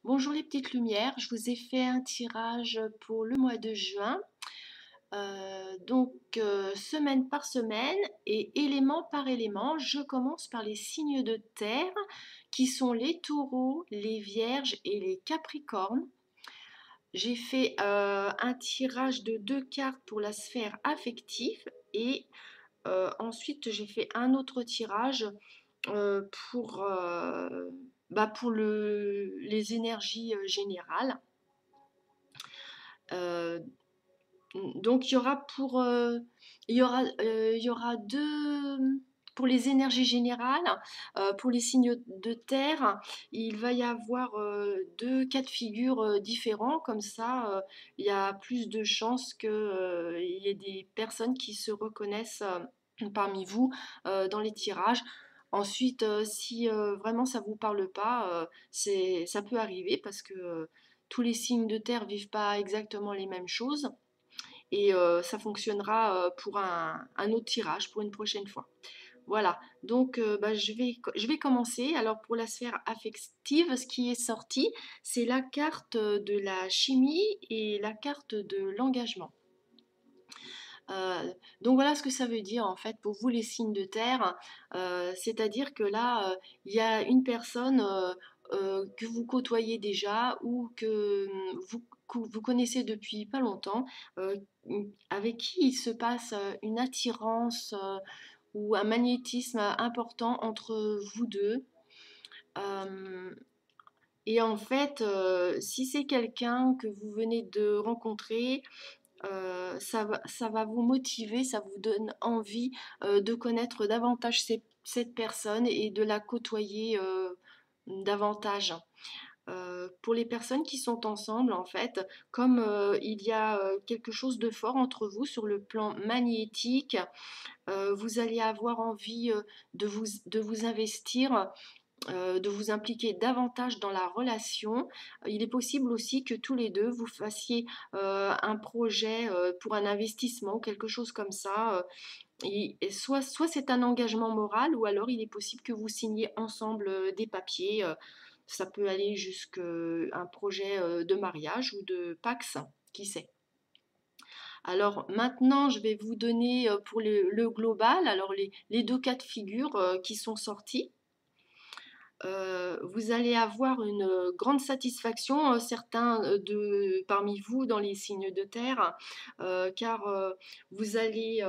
Bonjour les petites lumières, je vous ai fait un tirage pour le mois de juin, semaine par semaine et élément par élément. Je commence par les signes de terre qui sont les taureaux, les vierges et les capricornes. J'ai fait un tirage de 2 cartes pour la sphère affective et ensuite j'ai fait un autre tirage euh, pour, euh, pour les énergies générales. Euh, donc il y aura deux pour les énergies générales, pour les signes de terre, il va y avoir deux cas de figure différents, comme ça il y a plus de chances qu'il y ait des personnes qui se reconnaissent parmi vous dans les tirages. Ensuite, si vraiment ça vous parle pas, ça peut arriver parce que tous les signes de terre vivent pas exactement les mêmes choses et ça fonctionnera pour un autre tirage pour une prochaine fois. Voilà, donc je vais commencer. Alors pour la sphère affective, ce qui est sorti, c'est la carte de la chimie et la carte de l'engagement. Donc voilà ce que ça veut dire en fait pour vous les signes de terre. C'est-à-dire que là, il y a une personne que vous côtoyez déjà ou que vous connaissez depuis pas longtemps, euh, avec qui il se passe une attirance ou un magnétisme important entre vous deux. Euh, et en fait, si c'est quelqu'un que vous venez de rencontrer, ça va vous motiver, ça vous donne envie de connaître davantage cette personne et de la côtoyer davantage. Pour les personnes qui sont ensemble, en fait, comme il y a quelque chose de fort entre vous sur le plan magnétique, vous allez avoir envie de vous investir, de vous impliquer davantage dans la relation. Il est possible aussi que tous les deux vous fassiez un projet pour un investissement, quelque chose comme ça. Et soit c'est un engagement moral, ou alors il est possible que vous signiez ensemble des papiers. Ça peut aller jusqu'à un projet de mariage ou de Pax, qui sait. Alors maintenant, je vais vous donner pour le global, alors les deux cas de figure qui sont sortis. Vous allez avoir une grande satisfaction, certains parmi vous dans les signes de terre, car vous allez,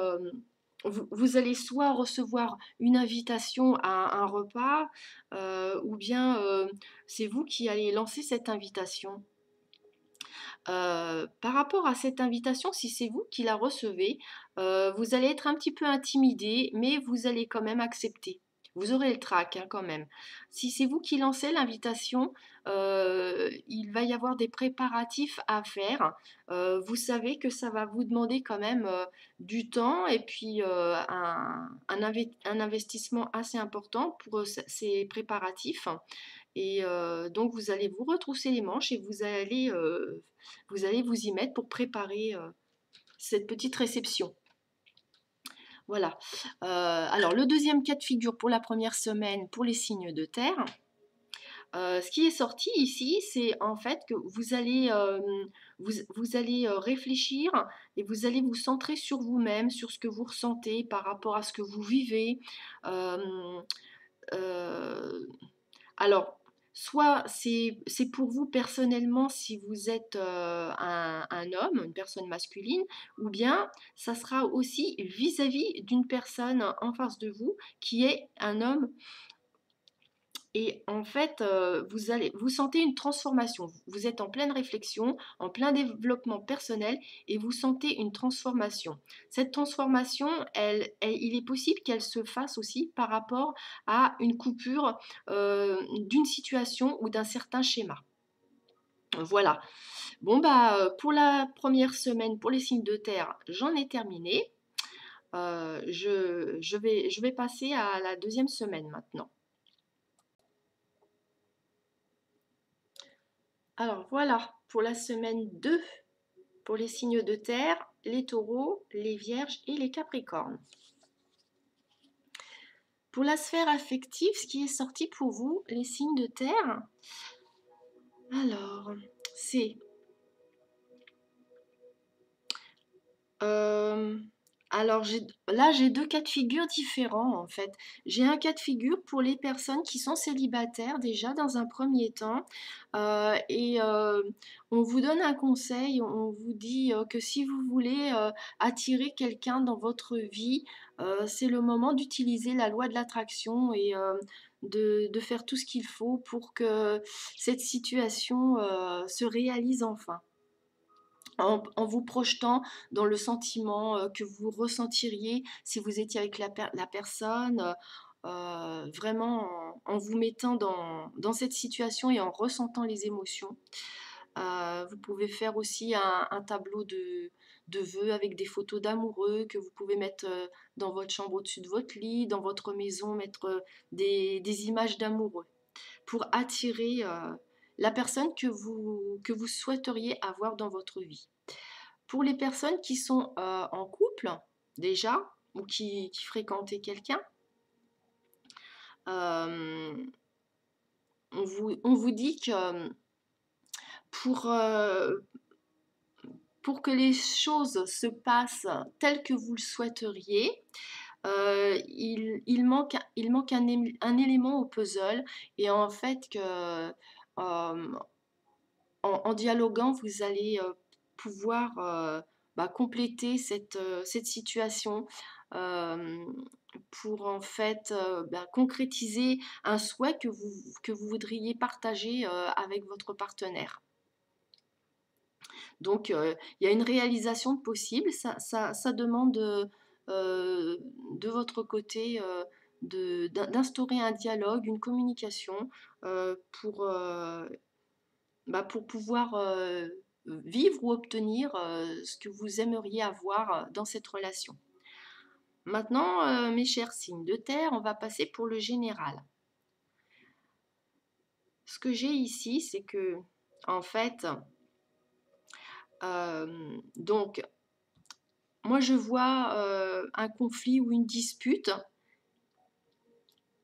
vous allez soit recevoir une invitation à un repas, ou bien c'est vous qui allez lancer cette invitation. Par rapport à cette invitation, si c'est vous qui la recevez, vous allez être un petit peu intimidé, mais vous allez quand même accepter. Vous aurez le trac hein, quand même. Si c'est vous qui lancez l'invitation, il va y avoir des préparatifs à faire. Vous savez que ça va vous demander quand même du temps et puis un investissement assez important pour ces préparatifs. Et donc vous allez vous retrousser les manches et vous allez vous y mettre pour préparer cette petite réception. Voilà. Alors le deuxième cas de figure pour la première semaine pour les signes de terre. Ce qui est sorti ici, c'est en fait que vous allez réfléchir et vous allez vous centrer sur vous-même, sur ce que vous ressentez par rapport à ce que vous vivez. Euh, euh, Alors, soit c'est pour vous personnellement si vous êtes un homme, une personne masculine, ou bien ça sera aussi vis-à-vis d'une personne en face de vous qui est un homme. Et en fait, vous sentez une transformation. Vous êtes en pleine réflexion, en plein développement personnel, et vous sentez une transformation. Cette transformation, il est possible qu'elle se fasse aussi par rapport à une coupure d'une situation ou d'un certain schéma. Voilà. Bon pour la première semaine, pour les signes de terre, j'en ai terminé. Je vais passer à la deuxième semaine maintenant. Alors voilà, pour la semaine 2, pour les signes de terre, les taureaux, les vierges et les capricornes. Pour la sphère affective, ce qui est sorti pour vous, les signes de terre. Alors, c'est Euh, alors, là, j'ai deux cas de figure différents, en fait. J'ai un cas de figure pour les personnes qui sont célibataires, déjà, dans un premier temps. Et on vous donne un conseil, on vous dit que si vous voulez attirer quelqu'un dans votre vie, c'est le moment d'utiliser la loi de l'attraction et de faire tout ce qu'il faut pour que cette situation se réalise enfin en vous projetant dans le sentiment que vous ressentiriez si vous étiez avec la personne, vraiment en vous mettant dans cette situation et en ressentant les émotions. Vous pouvez faire aussi un tableau de vœux avec des photos d'amoureux que vous pouvez mettre dans votre chambre au-dessus de votre lit, dans votre maison, mettre des images d'amoureux pour attirer la personne que vous souhaiteriez avoir dans votre vie. Pour les personnes qui sont en couple déjà ou qui fréquentaient quelqu'un, euh, on vous dit que pour, euh, pour que les choses se passent telles que vous le souhaiteriez, il manque un élément au puzzle et en fait que en dialoguant, vous allez pouvoir compléter cette situation euh, pour en fait concrétiser un souhait que vous voudriez partager avec votre partenaire. Donc, il y a une réalisation de possible. Ça demande de votre côté d'instaurer un dialogue, une communication pour pour pouvoir vivre ou obtenir ce que vous aimeriez avoir dans cette relation. Maintenant, mes chers signes de terre, on va passer pour le général. Ce que j'ai ici, c'est que, en fait, donc, moi je vois un conflit ou une dispute.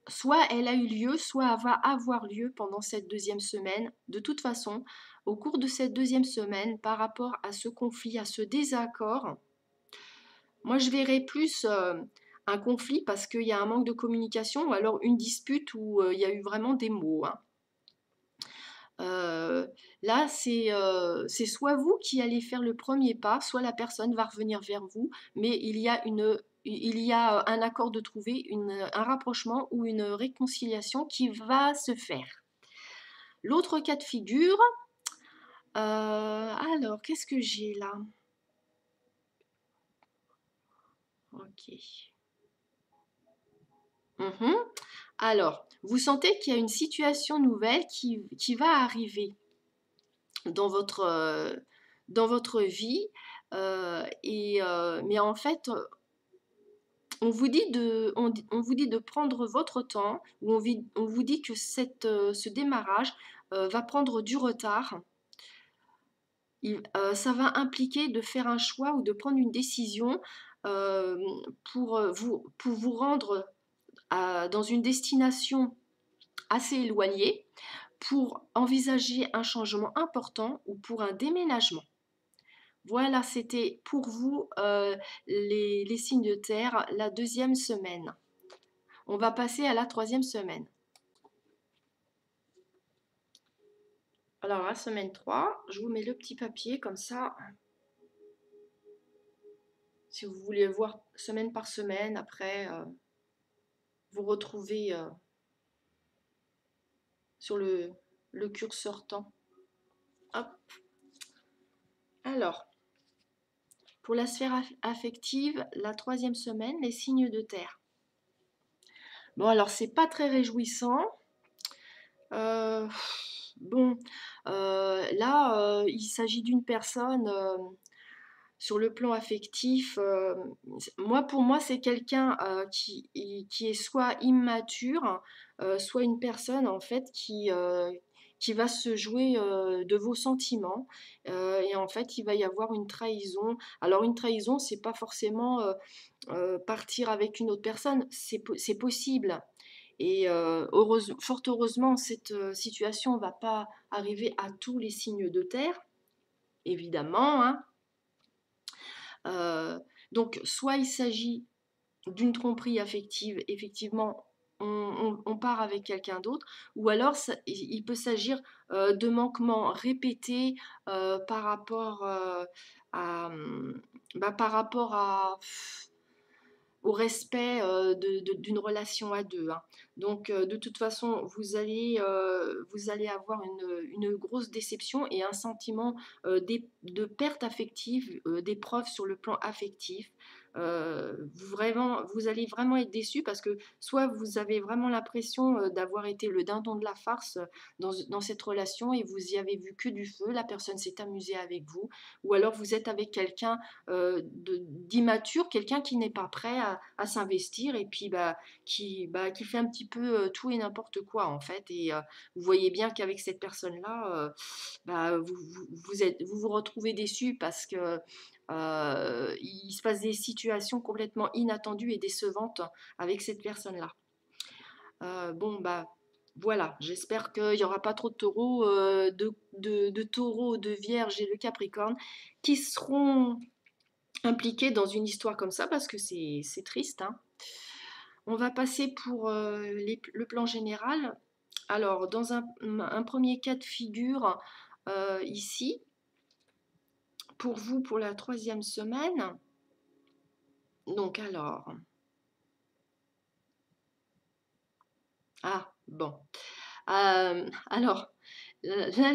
Soit elle a eu lieu, soit elle va avoir lieu pendant cette deuxième semaine. De toute façon, au cours de cette deuxième semaine, par rapport à ce conflit, à ce désaccord, moi je verrais plus un conflit parce qu'il y a un manque de communication ou alors une dispute où il y a eu vraiment des mots, hein. Euh, Là, c'est soit vous qui allez faire le premier pas, soit la personne va revenir vers vous, mais il y a un accord de trouver, un rapprochement ou une réconciliation qui va se faire. L'autre cas de figure, alors, qu'est-ce que j'ai là? Ok. Mhm. Alors, vous sentez qu'il y a une situation nouvelle qui va arriver dans dans votre vie, mais en fait, on vous dit de prendre votre temps, ou on vous dit que ce démarrage va prendre du retard. Ça va impliquer de faire un choix ou de prendre une décision euh, pour vous rendre dans une destination assez éloignée, pour envisager un changement important ou pour un déménagement. Voilà, c'était pour vous les signes de terre, la deuxième semaine. On va passer à la troisième semaine. Alors, la semaine 3, je vous mets le petit papier comme ça. Si vous voulez voir semaine par semaine, après, vous retrouvez sur le curseur temps. Hop. Alors, pour la sphère affective, la troisième semaine, les signes de terre. Bon, alors, c'est pas très réjouissant. Euh, bon, là, il s'agit d'une personne sur le plan affectif. Pour moi, c'est quelqu'un qui est soit immature, soit une personne en fait qui va se jouer de vos sentiments. Et en fait, il va y avoir une trahison. Alors, une trahison, c'est pas forcément partir avec une autre personne, c'est possible. Et fort heureusement, cette situation ne va pas arriver à tous les signes de terre, évidemment, hein. Euh, donc, soit il s'agit d'une tromperie affective, effectivement, on part avec quelqu'un d'autre, ou alors il peut s'agir de manquements répétés par rapport à, par rapport au respect d'une relation à deux, hein. Donc, de toute façon, vous allez avoir une grosse déception et un sentiment de perte affective, d'épreuve sur le plan affectif. Vous allez vraiment être déçu parce que soit vous avez vraiment l'impression d'avoir été le dindon de la farce dans cette relation et vous y avez vu que du feu, la personne s'est amusée avec vous, ou alors vous êtes avec quelqu'un d'immature, quelqu'un qui n'est pas prêt à s'investir et puis qui fait un petit peu tout et n'importe quoi en fait. Et vous voyez bien qu'avec cette personne-là, vous vous retrouvez déçu parce que il se passe des situations complètement inattendues et décevantes avec cette personne-là. Bon, bah voilà, j'espère qu'il n'y aura pas trop de taureaux, de taureaux, de vierges et de capricornes qui seront impliqués dans une histoire comme ça parce que c'est triste, hein. On va passer pour le plan général. Alors, dans un premier cas de figure, ici, pour vous, pour la 3e semaine, donc alors, ah, bon. Alors, là,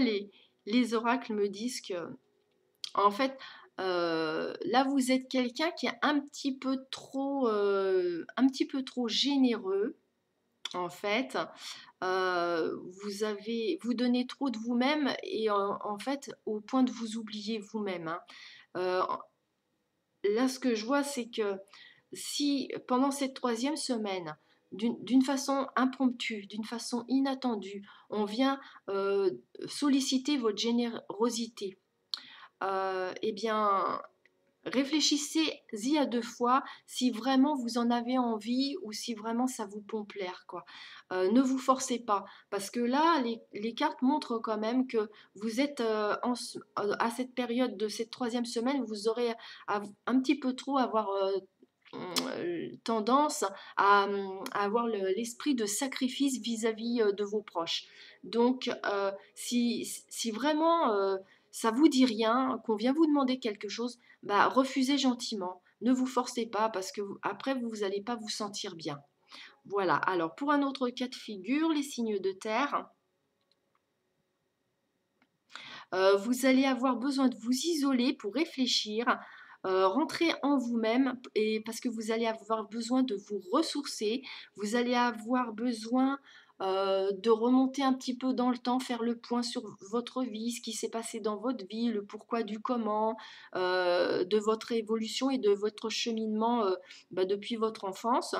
les oracles me disent que, en fait, là, vous êtes quelqu'un qui est un petit peu trop généreux, en fait. Vous donnez trop de vous-même et en fait, au point de vous oublier vous-même, hein. Euh, Là, ce que je vois, c'est que si pendant cette 3e semaine, d'une façon impromptue, d'une façon inattendue, on vient euh, solliciter votre générosité, eh bien, réfléchissez-y à 2 fois si vraiment vous en avez envie ou si vraiment ça vous pompe l'air, quoi. Ne vous forcez pas, parce que là, les cartes montrent quand même que vous êtes à cette période de cette 3e semaine, vous aurez un petit peu trop avoir tendance à avoir l'esprit de sacrifice vis-à-vis de vos proches. Donc, si vraiment ça vous dit rien, qu'on vient vous demander quelque chose, bah, refusez gentiment. Ne vous forcez pas parce que après, vous n'allez pas vous sentir bien. Voilà. Alors, pour un autre cas de figure, les signes de terre, vous allez avoir besoin de vous isoler pour réfléchir, rentrer en vous-même et parce que vous allez avoir besoin de vous ressourcer, vous allez avoir besoin de remonter un petit peu dans le temps, faire le point sur votre vie, ce qui s'est passé dans votre vie, le pourquoi du comment, de votre évolution et de votre cheminement depuis votre enfance.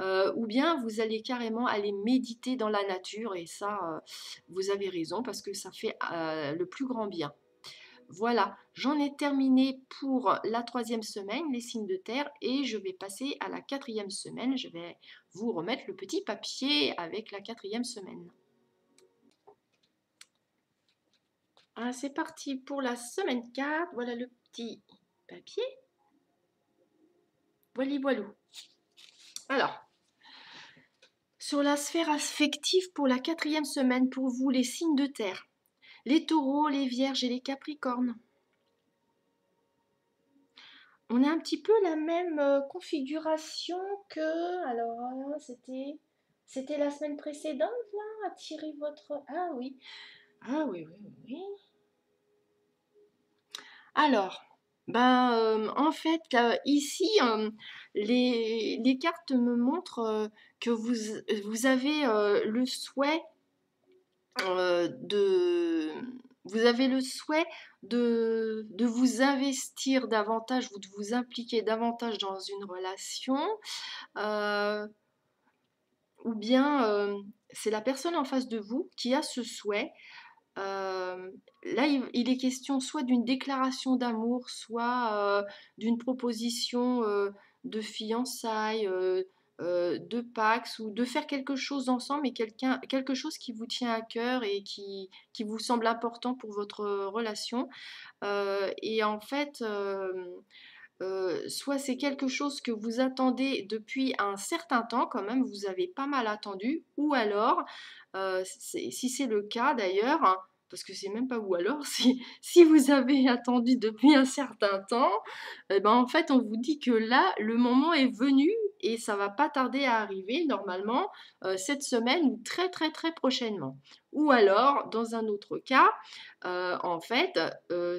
Ou bien vous allez carrément aller méditer dans la nature et ça, vous avez raison parce que ça fait le plus grand bien. Voilà, j'en ai terminé pour la 3e semaine, les signes de terre, et je vais passer à la 4e semaine. Je vais vous remettre le petit papier avec la 4e semaine. Ah, c'est parti pour la semaine 4. Voilà le petit papier. Voilà, voilou. Alors, sur la sphère affective pour la 4e semaine, pour vous, les signes de terre, les taureaux, les vierges et les capricornes. On a un petit peu la même configuration que... Alors, c'était la semaine précédente, là? Attirez votre... Ah oui. Ah oui, oui, oui. Alors, en fait, ici, les cartes me montrent que vous avez le souhait de... Vous avez le souhait de vous investir davantage ou de vous impliquer davantage dans une relation, euh, ou bien c'est la personne en face de vous qui a ce souhait. Là, il est question soit d'une déclaration d'amour, soit d'une proposition de fiançailles, de Pax ou de faire quelque chose ensemble, mais quelque chose qui vous tient à cœur et qui vous semble important pour votre relation. Et en fait, soit c'est quelque chose que vous attendez depuis un certain temps, quand même, vous avez pas mal attendu, ou alors, si c'est le cas d'ailleurs, hein, parce que c'est même pas ou alors, si vous avez attendu depuis un certain temps, eh ben, en fait, on vous dit que là, le moment est venu et ça va pas tarder à arriver, normalement, cette semaine ou très très très prochainement. Ou alors, dans un autre cas, en fait,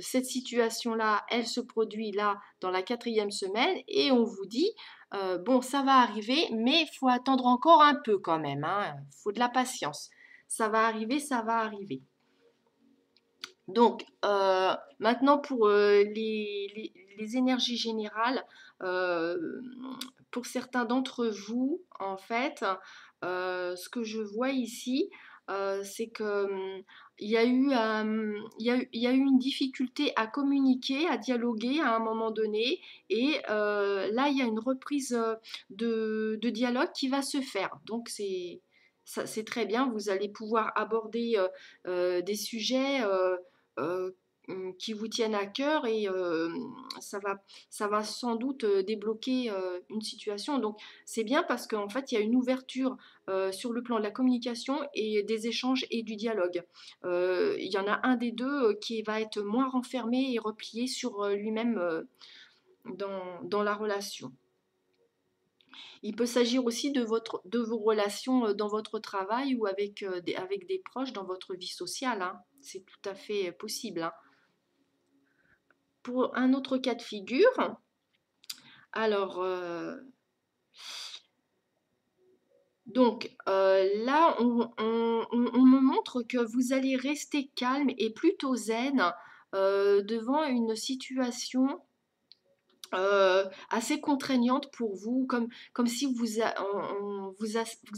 cette situation-là, elle se produit là dans la quatrième semaine et on vous dit, bon, ça va arriver, mais il faut attendre encore un peu quand même, hein, il faut de la patience. Ça va arriver, ça va arriver. Donc, maintenant pour les énergies générales, euh, pour certains d'entre vous, en fait, ce que je vois ici, c'est que il y a eu, il y a eu une difficulté à communiquer, à dialoguer à un moment donné, et là, il y a une reprise de dialogue qui va se faire. Donc, c'est très bien, vous allez pouvoir aborder des sujets euh, qui vous tiennent à cœur et ça va, ça va sans doute débloquer une situation. Donc c'est bien parce qu'en fait il y a une ouverture sur le plan de la communication et des échanges et du dialogue. Il y en a un des deux qui va être moins renfermé et replié sur lui-même dans la relation. Il peut s'agir aussi de vos relations dans votre travail ou avec des proches dans votre vie sociale, hein. C'est tout à fait possible, hein. Pour un autre cas de figure, alors là, on me montre que vous allez rester calme et plutôt zen devant une situation assez contraignante pour vous, comme si vous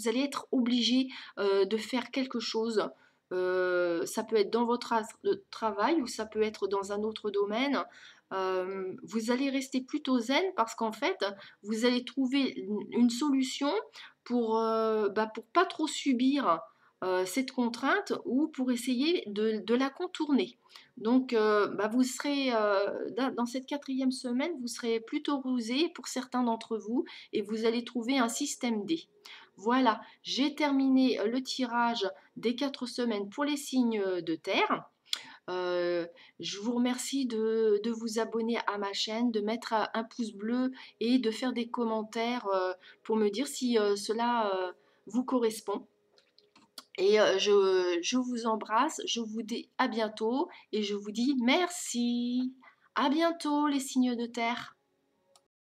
allez être obligé de faire quelque chose. Ça peut être dans votre travail ou ça peut être dans un autre domaine. Vous allez rester plutôt zen parce qu'en fait, vous allez trouver une solution pour pas trop subir cette contrainte ou pour essayer de la contourner. Donc, vous serez dans cette quatrième semaine, vous serez plutôt rusé pour certains d'entre vous et vous allez trouver un système D. Voilà, j'ai terminé le tirage des 4 semaines pour les signes de terre. Euh, je vous remercie de vous abonner à ma chaîne, de mettre un pouce bleu et de faire des commentaires pour me dire si cela vous correspond. Et je vous embrasse, je vous dis à bientôt et je vous dis merci. À bientôt les signes de terre.